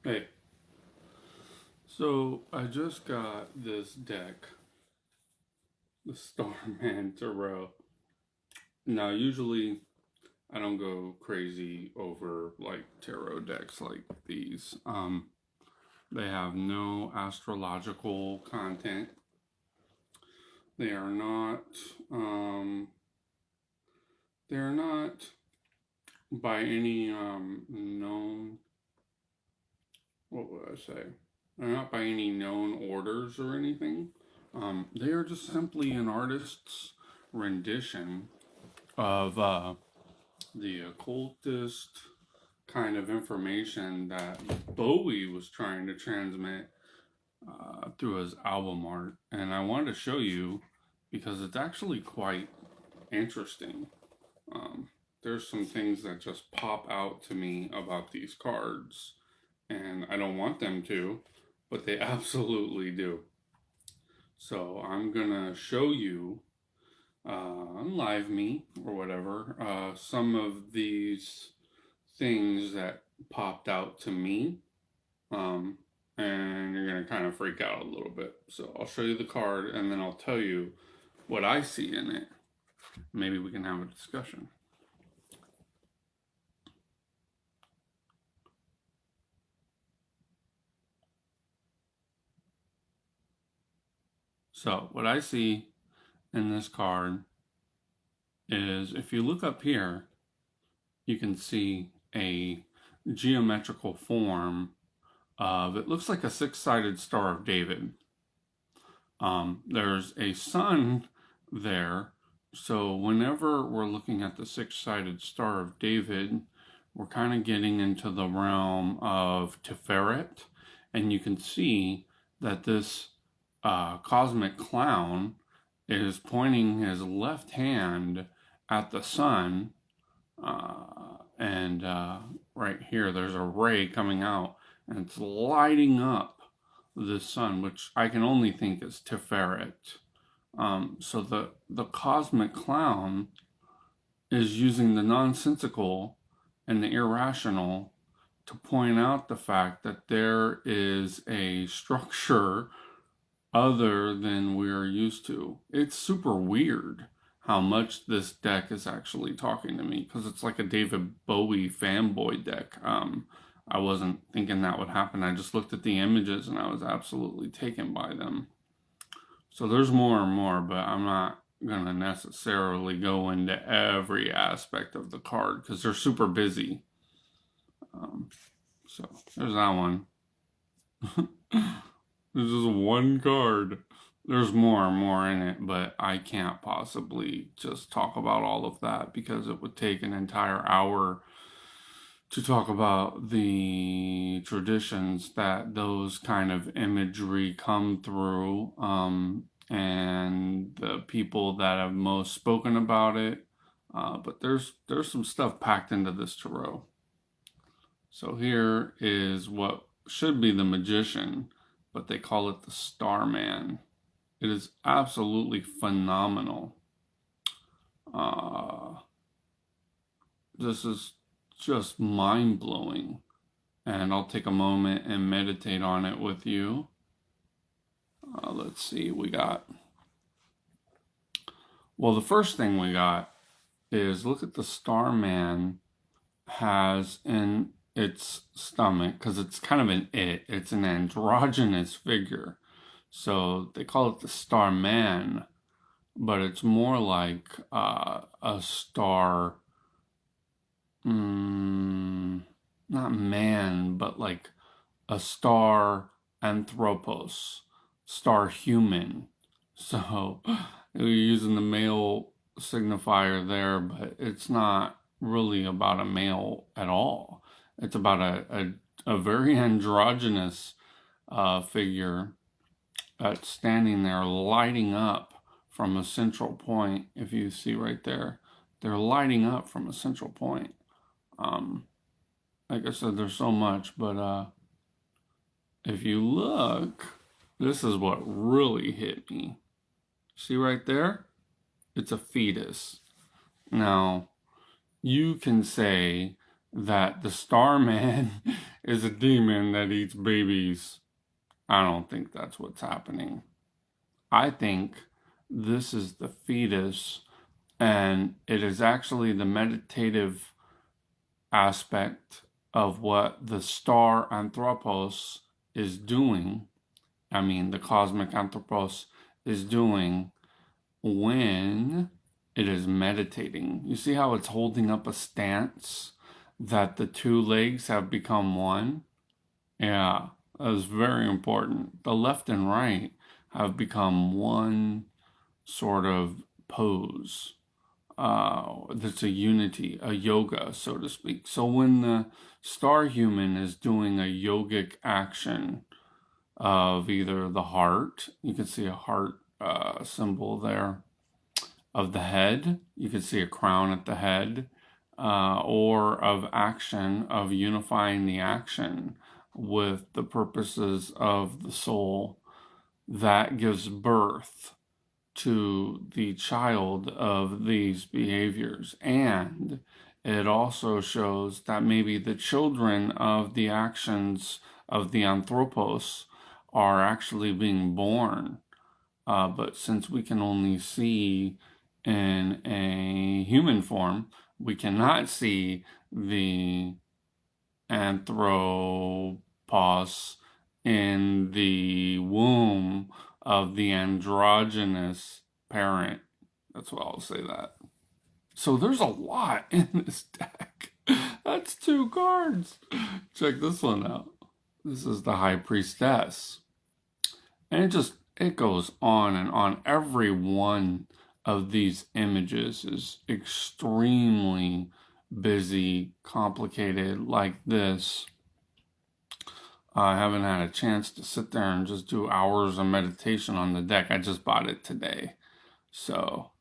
Hey, so I just got this deck, the Starman Tarot. Now, usually I don't go crazy over like tarot decks like these. They have no astrological content. They are not, um, they're not by any known, what would I say? They're not by any known orders or anything. They are just simply an artist's rendition of the occultist kind of information that Bowie was trying to transmit through his album art. And I wanted to show you because it's actually quite interesting. Um, there's some things that just pop out to me about these cards, and I don't want them to, but they absolutely do. So I'm gonna show you on Live Me or whatever, some of these things that popped out to me. Um, and you're going to kind of freak out a little bit. So I'll show you the card and then I'll tell you what I see in it. Maybe we can have a discussion. So, what I see in this card is if you look up here, you can see a geometrical form of it looks like a six-sided Star of David. There's a sun there, so whenever we're looking at the six-sided Star of David, we're kind of getting into the realm of Tiferet, and you can see that this cosmic clown is pointing his left hand at the sun, and right here there's a ray coming out, and it's lighting up the sun, which I can only think is Tiferet. So the cosmic clown is using the nonsensical and the irrational to point out the fact that there is a structure other than we're used to. It's super weird how much this deck is actually talking to me because it's like a David Bowie fanboy deck. I wasn't thinking that would happen. I just looked at the images and I was absolutely taken by them. So there's more and more, but I'm not going to necessarily go into every aspect of the card because they're super busy. So there's that one. This is one card. There's more and more in it, but I can't possibly just talk about all of that because it would take an entire hour to talk about the traditions that those kind of imagery come through, and the people that have most spoken about it. But there's some stuff packed into this tarot. So here is what should be the magician, but they call it the Starman. It is absolutely phenomenal. This is just mind-blowing, and I'll take a moment and meditate on it with you. Let's see, well, the first thing we got is look at the Starman has in its stomach, because it's kind of it's an androgynous figure. So they call it the Starman, but it's more like a star, not man, but like a star anthropos, star human. So you're using the male signifier there, but it's not really about a male at all. It's about a very androgynous figure that's standing there lighting up from a central point. If you see right there, they're lighting up from a central point. Like I said, there's so much, but if you look, this is what really hit me. See right there? It's a fetus. Now, you can say that the Starman is a demon that eats babies. I don't think that's what's happening. I think this is the fetus, and it is actually the meditative aspect of what the star Anthropos is doing. I mean, the cosmic Anthropos is doing when it is meditating. You see how it's holding up a stance that the two legs have become one? Yeah, that is very important. The left and right have become one sort of pose. That's a unity, a yoga, so to speak. So when the star human is doing a yogic action of either the heart, you can see a heart symbol there, of the head, you can see a crown at the head, or of action, of unifying the action with the purposes of the soul, that gives birth to the child of these behaviors. And it also shows that maybe the children of the actions of the anthropos are actually being born. But since we can only see in a human form, we cannot see the anthropos in the womb of the androgynous parent. That's why I'll say that. So there's a lot in this deck. That's 2 cards. Check this one out. This is the High Priestess. And it goes on and on. Every one of these images is extremely busy, complicated, like this. I haven't had a chance to sit there and just do hours of meditation on the deck. I just bought it today. So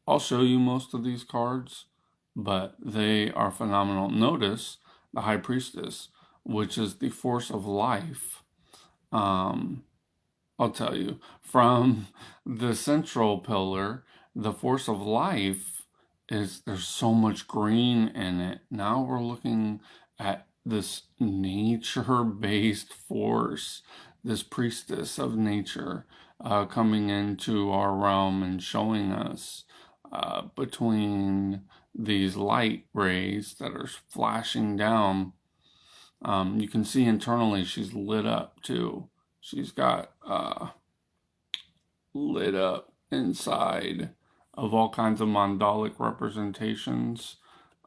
I'll show you most of these cards, but they are phenomenal. Notice the High Priestess, which is the force of life. I'll tell you, from the central pillar, the force of life is, there's so much green in it. Now we're looking at this nature-based force, this priestess of nature coming into our realm and showing us between these light rays that are flashing down. You can see internally she's lit up too. She's got lit up inside of all kinds of mandalic representations.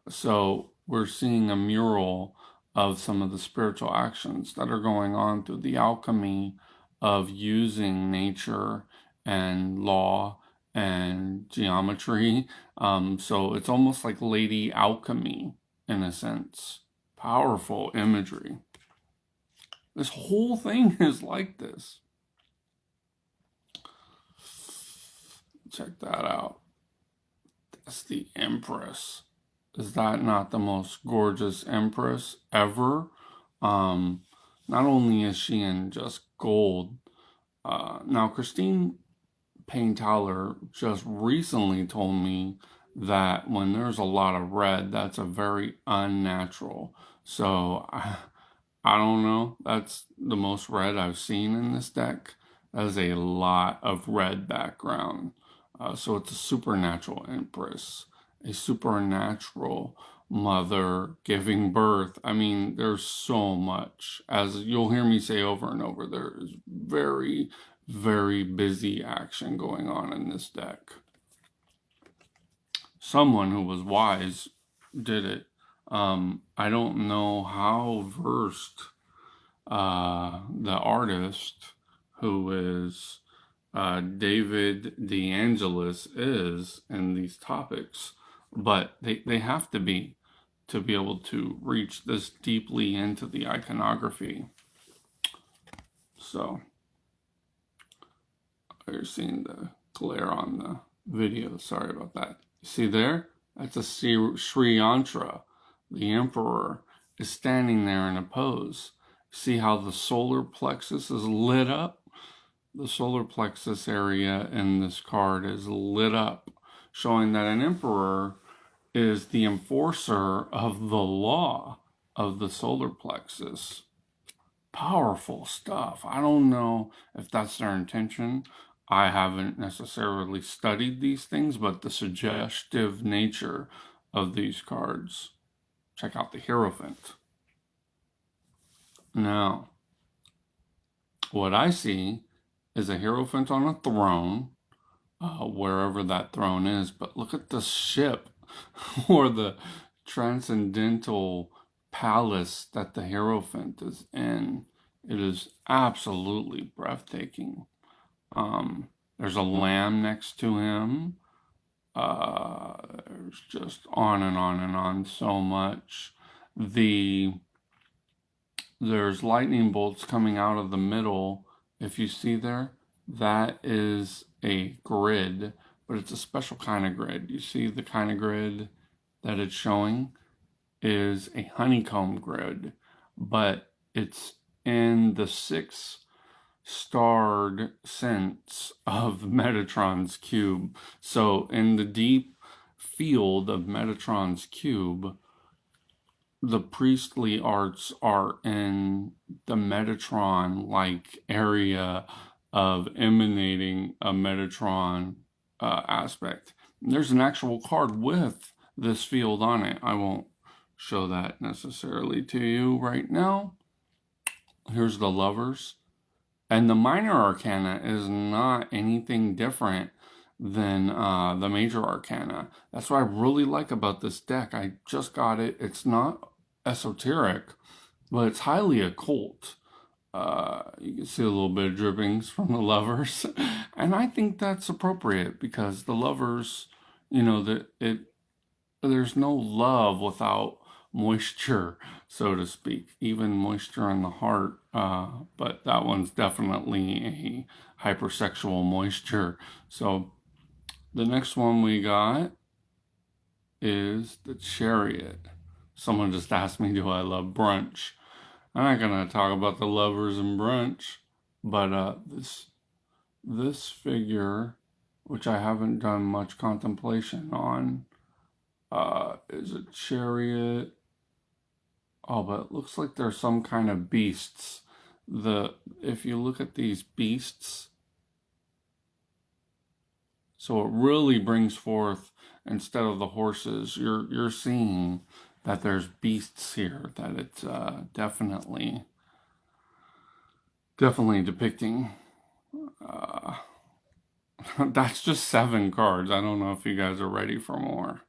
So we're seeing a mural of some of the spiritual actions that are going on through the alchemy of using nature and law and geometry. So it's almost like Lady Alchemy in a sense. Powerful imagery. This whole thing is like this. Check that out. That's the Empress. Is that not the most gorgeous Empress ever? Not only is she in just gold. Now, Christine Payne-Taylor just recently told me that when there's a lot of red, that's a very unnatural. So I don't know. That's the most red I've seen in this deck. That is a lot of red background. So it's a supernatural Empress, a supernatural mother giving birth. I mean, there's so much. As you'll hear me say over and over, there is very, very busy action going on in this deck. Someone who was wise did it. I don't know how versed the artist, who is David DeAngelis, is in these topics, but they have to be able to reach this deeply into the iconography. So you're seeing the glare on the video. Sorry about that. You see there? That's a Sri Yantra. The Emperor is standing there in a pose. See how the solar plexus is lit up? The solar plexus area in this card is lit up, showing that an emperor is the enforcer of the law of the solar plexus. powerful stuff. I don't know if that's their intention. I haven't necessarily studied these things, but the suggestive nature of these cards. Check out the Hierophant. Now, what I see is a Hierophant on a throne, wherever that throne is, but look at the ship or the transcendental palace that the Hierophant is in. It is absolutely breathtaking. There's a lamb next to him. There's just on and on and on so much. There's lightning bolts coming out of the middle. If you see there, that is a grid, but it's a special kind of grid. You see the kind of grid that it's showing is a honeycomb grid, but it's in the 6-starred sense of Metatron's cube. So in the deep field of Metatron's cube, the priestly arts are in the Metatron-like area of emanating a Metatron aspect. There's an actual card with this field on it. I won't show that necessarily to you right now. Here's the Lovers. And the Minor Arcana is not anything different than the Major Arcana. That's what I really like about this deck. I just got it. It's not esoteric, but it's highly occult. You can see a little bit of drippings from the Lovers. And I think that's appropriate because the Lovers, you know, there's no love without moisture, so to speak, even moisture in the heart. But that one's definitely a hypersexual moisture. So the next one we got is the Chariot. Someone just asked me, do I love brunch? I'm not going to talk about the Lovers and brunch, but this figure, which I haven't done much contemplation on, is a Chariot. Oh, but it looks like there's some kind of beasts. If you look at these beasts, so it really brings forth, instead of the horses, you're seeing that there's beasts here, that it's definitely depicting. That's just 7 cards. I don't know if you guys are ready for more.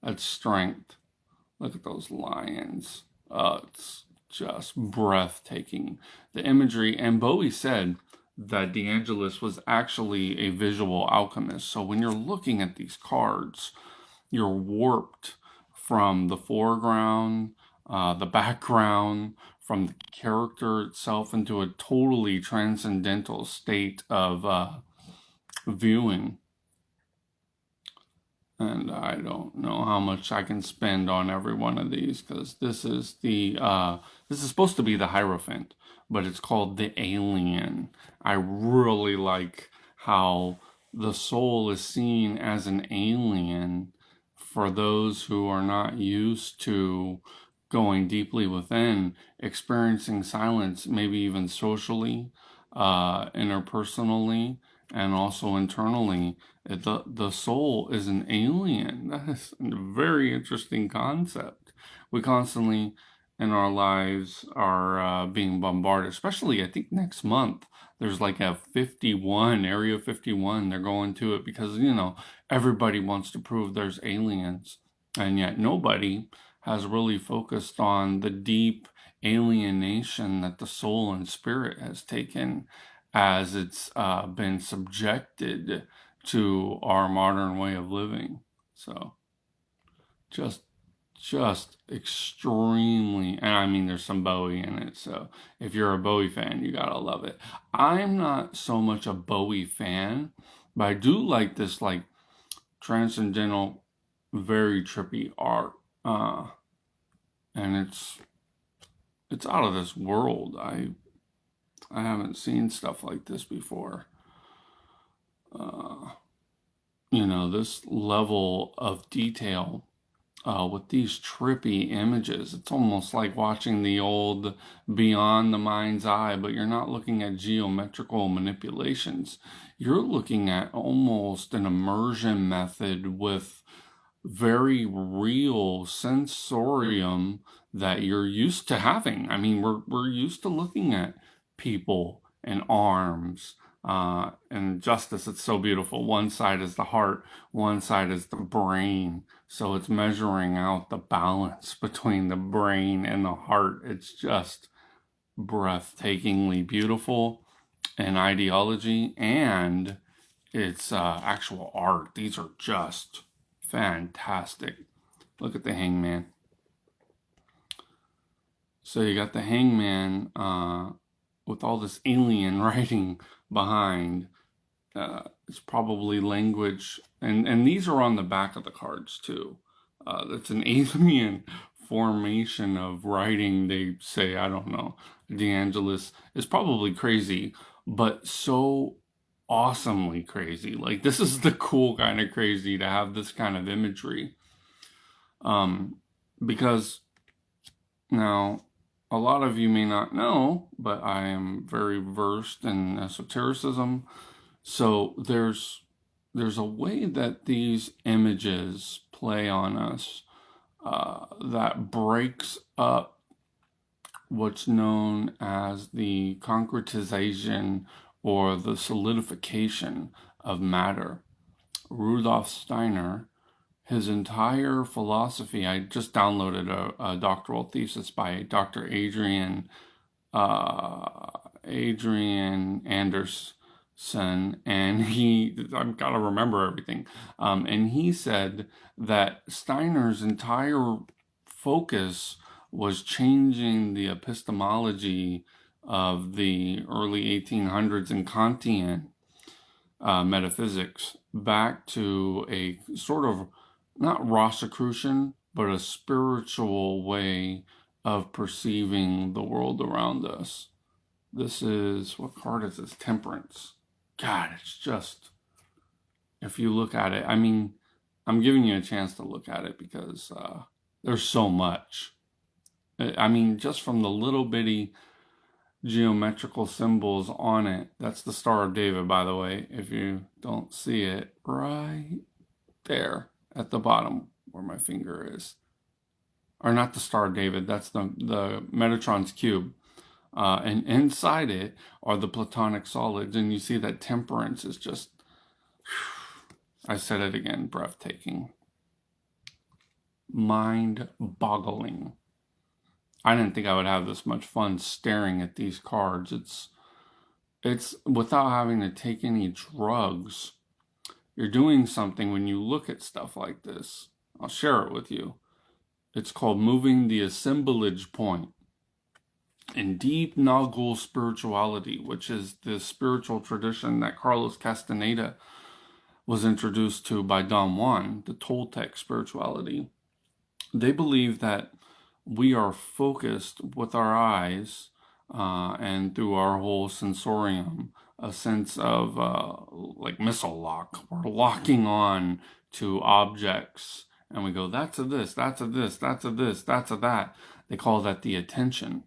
That's Strength. Look at those lions. It's just breathtaking. The imagery, and Bowie said that DeAngelis was actually a visual alchemist. So when you're looking at these cards, you're warped from the foreground, the background, from the character itself into a totally transcendental state of viewing. And I don't know how much I can spend on every one of these because this is supposed to be the Hierophant, but it's called the Alien. I really like how the soul is seen as an alien for those who are not used to going deeply within, experiencing silence, maybe even socially, interpersonally, and also internally. The soul is an alien. That is a very interesting concept. We constantly in our lives are being bombarded, especially I think next month there's like a 51, Area 51. They're going to it because, you know, everybody wants to prove there's aliens. And yet nobody has really focused on the deep alienation that the soul and spirit has taken as it's been subjected to our modern way of living. So just extremely, and I mean there's some Bowie in it, so if you're a Bowie fan, you gotta love it. I'm not so much a Bowie fan, but I do like this like transcendental, very trippy art, and it's out of this world. I haven't seen stuff like this before. You know, this level of detail with these trippy images. It's almost like watching the old Beyond the Mind's Eye, but you're not looking at geometrical manipulations. You're looking at almost an immersion method with very real sensorium that you're used to having. I mean, we're used to looking at people and arms and justice. It's so beautiful. One side is the heart, one side is the brain. So it's measuring out the balance between the brain and the heart. It's just breathtakingly beautiful in ideology, and it's actual art. These are just fantastic. Look at the hangman. So you got the hangman with all this alien writing behind. It's probably language, and these are on the back of the cards too. It's an alien formation of writing. They say, I don't know, DeAngelis is probably crazy, but so awesomely crazy. Like, this is the cool kind of crazy to have this kind of imagery. Because now a lot of you may not know, but I am very versed in esotericism. So there's a way that these images play on us that breaks up what's known as the concretization or the solidification of matter. Rudolf Steiner, his entire philosophy, I just downloaded a doctoral thesis by Dr. Adrian Anderson, and I've got to remember everything, and he said that Steiner's entire focus was changing the epistemology of the early 1800s in Kantian metaphysics back to a sort of, not Rosicrucian, but a spiritual way of perceiving the world around us. This is, what card is this? Temperance. God, it's just, if you look at it, I mean, I'm giving you a chance to look at it because there's so much. I mean, just from the little bitty geometrical symbols on it. That's the Star of David, by the way, if you don't see it, right there at the bottom where my finger is. Or not the Star of David, that's the Metatron's cube. And inside it are the Platonic solids, and you see that temperance is just, I said it again, breathtaking. Mind-boggling. I didn't think I would have this much fun staring at these cards. It's without having to take any drugs. You're doing something when you look at stuff like this. I'll share it with you. It's called moving the assemblage point. In deep Nagul spirituality, which is the spiritual tradition that Carlos Castaneda was introduced to by Don Juan, the Toltec spirituality, they believe that we are focused with our eyes and through our whole sensorium, a sense of like missile lock. We're locking on to objects and we go, that's a this, that's a this, that's a this, that's a that. They call that the attention.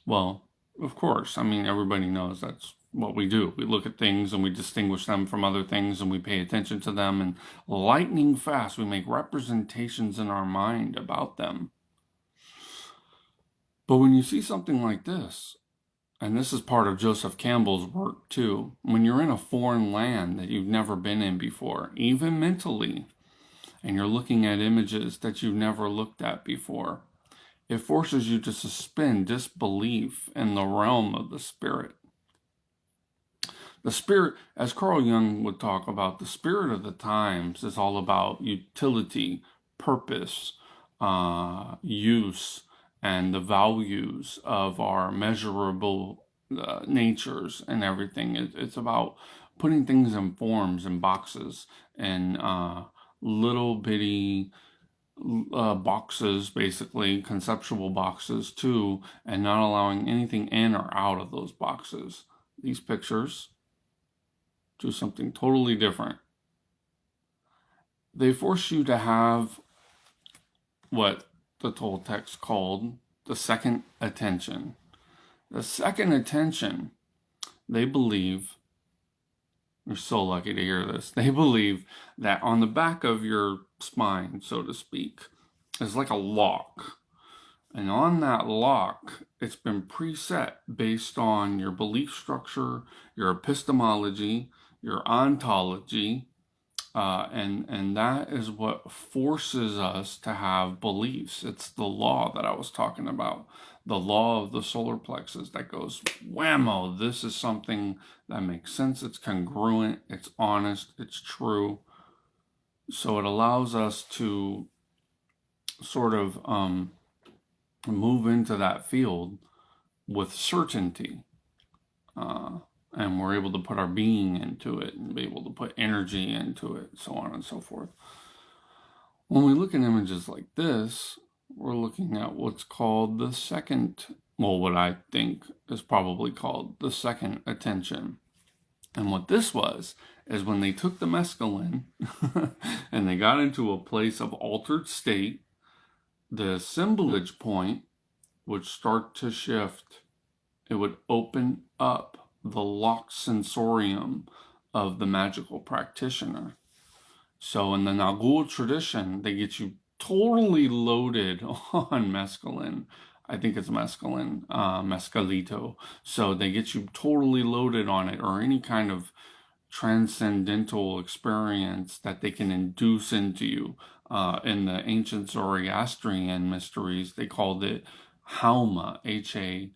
Well, of course, I mean, everybody knows that's what we do. We look at things and we distinguish them from other things and we pay attention to them, and lightning fast, we make representations in our mind about them. But when you see something like this, and this is part of Joseph Campbell's work too, when you're in a foreign land that you've never been in before, even mentally, and you're looking at images that you've never looked at before, it forces you to suspend disbelief in the realm of the spirit. The spirit, as Carl Jung would talk about, the spirit of the times is all about utility, purpose, use, and the values of our measurable natures and everything. It's about putting things in forms and boxes and little bitty boxes, basically conceptual boxes too, and not allowing anything in or out of those boxes. These pictures do something totally different. They force you to have what the Toltecs called the second attention. The second attention, they believe, you're so lucky to hear this, they believe that on the back of your spine, so to speak, is like a lock. And on that lock, it's been preset based on your belief structure, your epistemology, your ontology, and that is what forces us to have beliefs. It's the law that I was talking about, the law of the solar plexus that goes, whammo, this is something that makes sense, it's congruent, it's honest, it's true. So it allows us to sort of move into that field with certainty. And we're able to put our being into it and be able to put energy into it, so on and so forth. When we look at images like this, we're looking at what's called the second, well, what I think is probably called the second attention. And what this was is when they took the mescaline and they got into a place of altered state, the assemblage point would start to shift. It would open up the locked sensorium of the magical practitioner. So in the Nagul tradition, they get you totally loaded on mescaline. I think it's mescaline, mescalito. So they get you totally loaded on it, or any kind of transcendental experience that they can induce into you. In the ancient Zoroastrian mysteries, they called it Hauma, Haoma.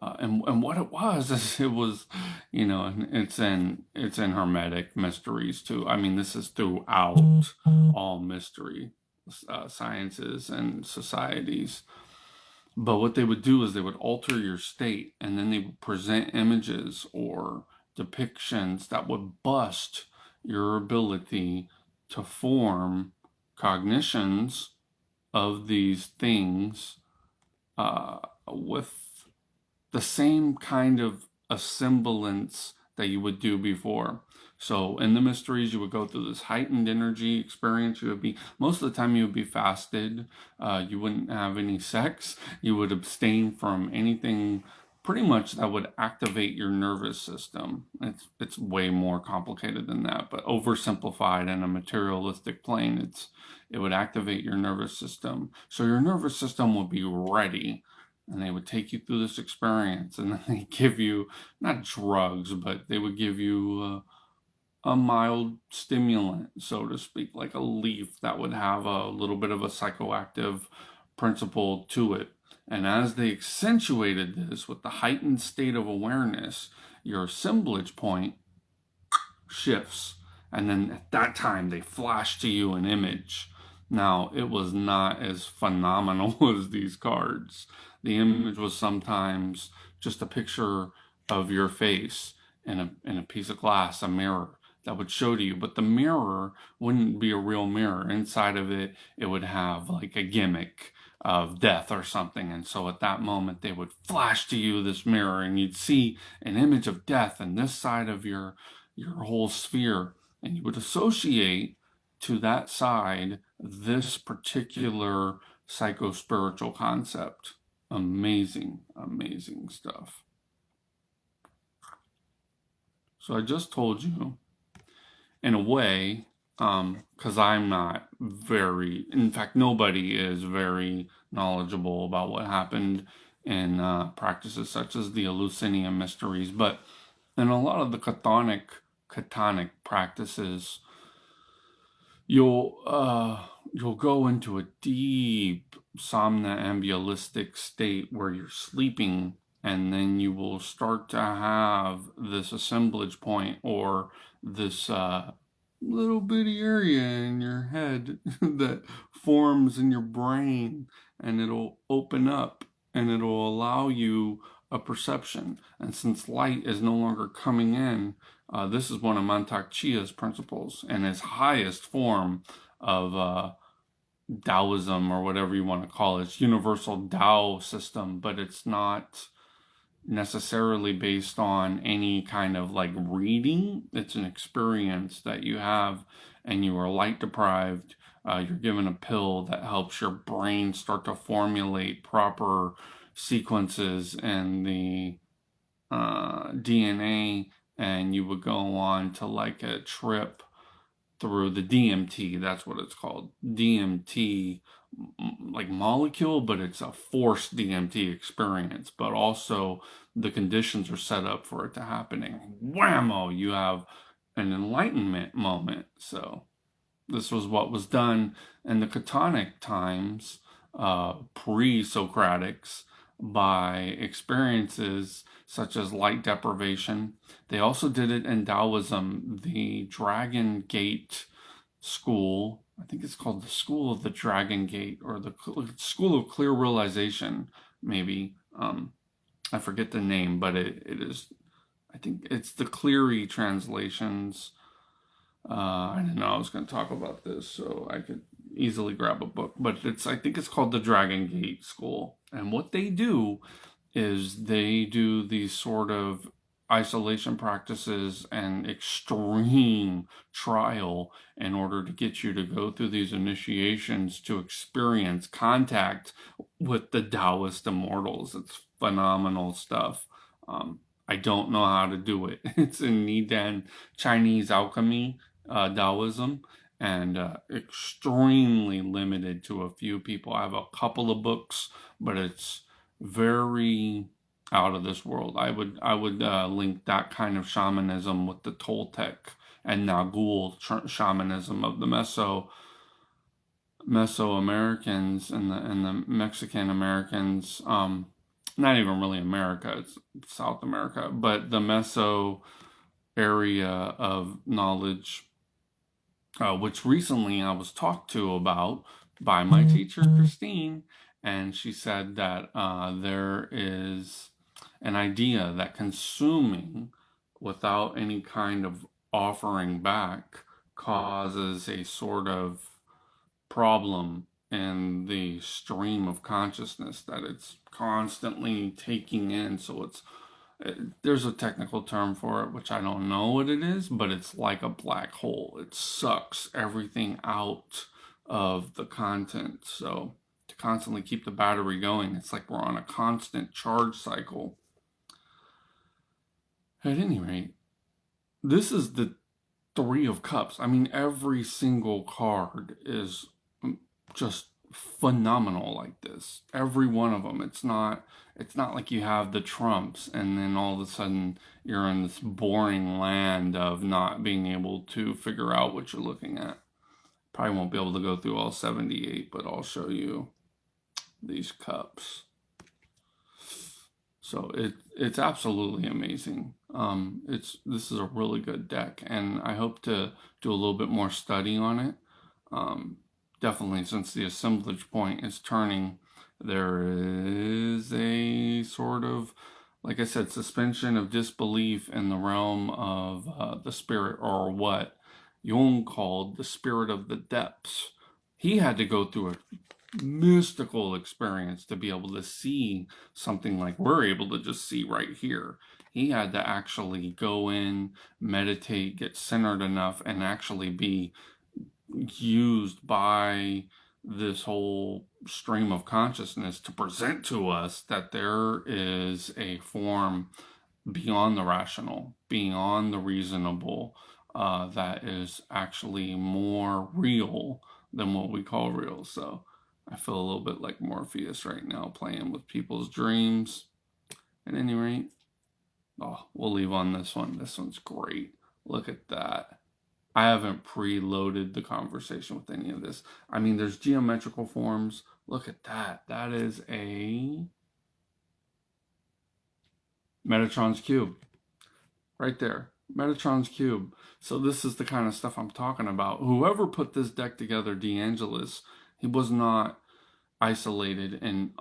And what it was is it was, it's in Hermetic mysteries too. I mean, this is throughout all mystery sciences and societies. But what they would do is they would alter your state, and then they would present images or depictions that would bust your ability to form cognitions of these things with the same kind of assemblance that you would do before. So in the mysteries, you would go through this heightened energy experience. You would be, most of the time you would be fasted. You wouldn't have any sex. You would abstain from anything pretty much that would activate your nervous system. It's way more complicated than that, but oversimplified in a materialistic plane, it would activate your nervous system. So your nervous system would be ready, and they would take you through this experience, and then they give you, not drugs, but they would give you a mild stimulant, so to speak, like a leaf that would have a little bit of a psychoactive principle to it. And as they accentuated this with the heightened state of awareness, your assemblage point shifts. And then at that time, they flash to you an image. Now, it was not as phenomenal as these cards. The image was sometimes just a picture of your face in a piece of glass, a mirror that would show to you. But the mirror wouldn't be a real mirror. Inside of it, it would have like a gimmick of death or something. And so at that moment, they would flash to you this mirror, and you'd see an image of death on this side of your whole sphere. And you would associate to that side this particular psycho-spiritual concept. Amazing, amazing stuff. So I just told you, in a way, because I'm not very, in fact, nobody is very knowledgeable about what happened in practices such as the Eleusinian mysteries, but in a lot of the Chthonic practices, you'll go into a deep somnambulistic state where you're sleeping, and then you will start to have this assemblage point, or this little bitty area in your head that forms in your brain, and it'll open up and it'll allow you a perception. And since light is no longer coming in, this is one of Mantak Chia's principles and his highest form of Taoism, or whatever you want to call it. It's universal Tao system, but it's not necessarily based on any kind of like reading. It's an experience that you have, and you are light deprived. You're given a pill that helps your brain start to formulate proper sequences in the DNA, and you would go on to like a trip through the DMT. That's what it's called. DMT, like molecule, but it's a forced DMT experience. But also the conditions are set up for it to happening. Whammo! You have an enlightenment moment. So this was what was done in the Catonic times, pre-Socratics, by experiences such as light deprivation. They also did it in Taoism, the Dragon Gate school. I think it's called the School of the Dragon Gate, or the School of Clear Realization, maybe. I forget the name, but it is, I think it's the Cleary translations. I didn't know I was going to talk about this, so I could easily grab a book. But I think it's called the Dragon Gate School. And what they do is they do these sort of isolation practices and extreme trial in order to get you to go through these initiations to experience contact with the Taoist immortals. It's phenomenal stuff. I don't know how to do it. It's in Nidan Chinese alchemy, Taoism, and extremely limited to a few people. I have a couple of books, but it's very out of this world. I would link that kind of shamanism with the Toltec and Nagul shamanism of the Mesoamericans and the Mexican Americans. Not even really America, it's South America, but the Meso area of knowledge, which recently I was talked to about by my teacher, Christine, and she said that there is an idea that consuming without any kind of offering back causes a sort of problem in the stream of consciousness that it's constantly taking in. So there's a technical term for it, which I don't know what it is, but it's like a black hole. It sucks everything out of the content. So to constantly keep the battery going, it's like we're on a constant charge cycle. At any rate, this is the Three of Cups. I mean, every single card is just phenomenal like this. Every one of them. It's not like you have the trumps and then all of a sudden you're in this boring land of not being able to figure out what you're looking at. Probably won't be able to go through all 78, but I'll show you these cups. So it's absolutely amazing. This is a really good deck, and I hope to do a little bit more study on it. Definitely, since the assemblage point is turning, there is a sort of, like I said, suspension of disbelief in the realm of the spirit, or what Jung called the spirit of the depths. He had to go through a mystical experience to be able to see something like we're able to just see right here. He had to actually go in, meditate, get centered enough, and actually be used by this whole stream of consciousness to present to us that there is a form beyond the rational, beyond the reasonable, that is actually more real than what we call real. So I feel a little bit like Morpheus right now, playing with people's dreams. At any rate, we'll leave on this one. This one's great. Look at that. I haven't preloaded the conversation with any of this. I mean, there's geometrical forms. Look at that. That is a Metatron's cube. Right there. Metatron's cube. So this is the kind of stuff I'm talking about. Whoever put this deck together, DeAngelis, he was not isolated and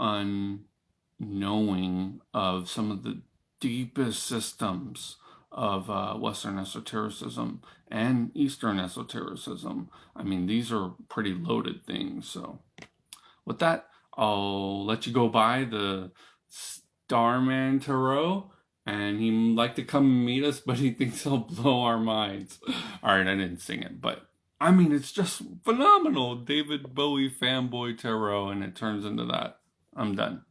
unknowing of some of the deepest systems of Western esotericism and Eastern esotericism. I mean, these are pretty loaded things. So with that, I'll let you go by the Starman Tarot, and he'd like to come and meet us, but he thinks he'll blow our minds. All right, I didn't sing it, but I mean, it's just phenomenal. David Bowie fanboy tarot, and it turns into that. I'm done.